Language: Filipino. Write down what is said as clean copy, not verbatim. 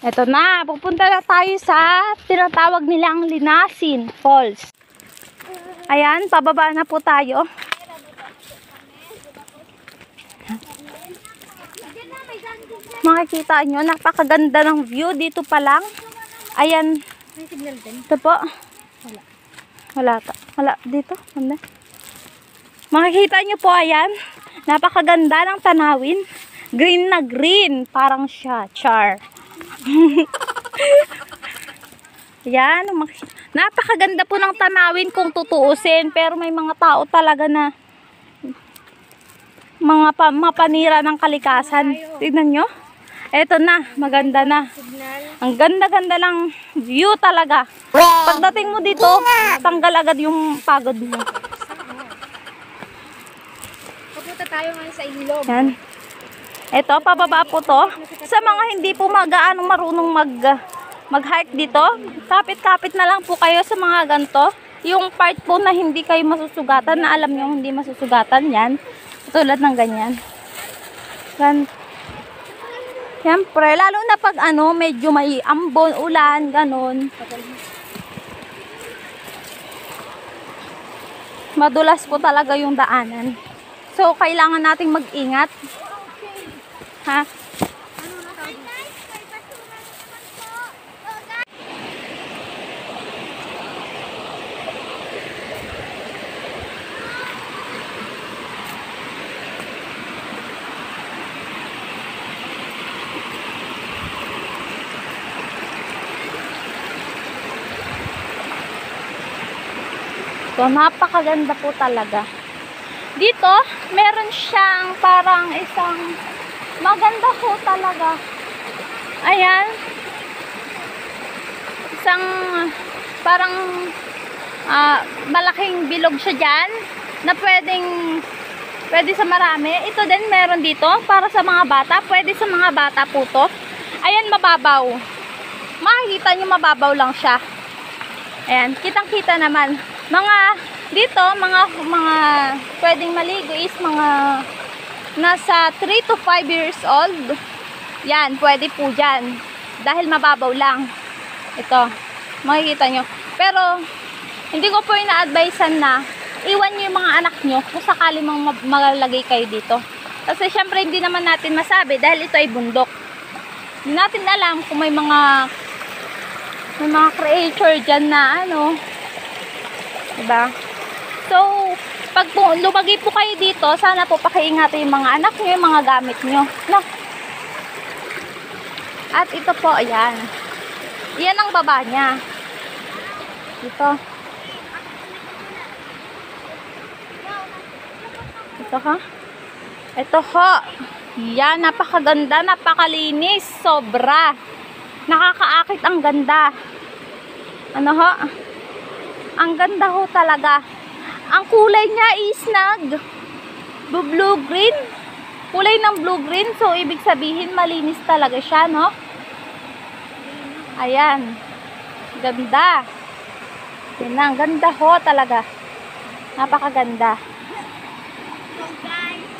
Eto na, pupunta na tayo sa tinatawag nilang Linasin Falls. Ayan, pababa na po tayo. Makikita nyo, napakaganda ng view dito pa lang. Ayan. Ito po. Wala dito. Makikita nyo po, ayan. Napakaganda ng tanawin. Green na green. Parang siya. Char. Ayan. Napakaganda po ng tanawin kung tutuusin. Pero may mga tao talaga na mga mapanira ng kalikasan. Tignan nyo. Eto na. Maganda na. Ang ganda-ganda ng view talaga. Pagdating mo dito, tanggal agad yung pagod mo. Papunta tayo ngayon sa ilog. Yan. Ito, pababa po to. Sa mga hindi po gaano marunong mag-hike dito, kapit-kapit na lang po kayo sa mga ganito. Yung part po na hindi kayo masusugatan, na alam nyo hindi masusugatan, yan. Tulad ng ganyan. Siyempre, lalo na pag medyo may ambon, ulan, ganon. Madulas po talaga yung daanan. So, kailangan nating mag-ingat. Ha? So, napakaganda po talaga. Dito, meron siyang parang isang maganda po talaga. Ayan. Isang parang malaking bilog siya dyan na pwede sa marami. Ito din meron dito para sa mga bata. Pwede sa mga bata po to. Ayan, mababaw. Makikita nyo mababaw lang siya. Ayan, kitang-kita naman. Dito, mga pwedeng maligo is mga nasa 3 to 5 years old. Yan, pwede po dyan. Dahil mababaw lang. Ito, makikita nyo. Pero, hindi ko po ina-advisean na iwan nyo yung mga anak nyo kung sakali magalagay kayo dito. Kasi syempre, hindi naman natin masabi dahil ito ay bundok. Hindi natin alam kung may mga creature dyan na diba? So, pag lumagay po kayo dito, sana po pakiingatan yung mga anak nyo, yung mga gamit nyo. No? At ito po, ayan. Yan ang baba niya. Ito. Ito ha? Ito ho. Yan, napakaganda, napakalinis. Sobra. Nakakaakit ang ganda. Ano ho? Ang ganda ho talaga. Ang kulay niya is blue-green. Kulay ng blue-green. So, ibig sabihin, malinis talaga siya, no? Ayan. Ganda. Yan na, ang ganda ho talaga. Napakaganda. So, guys,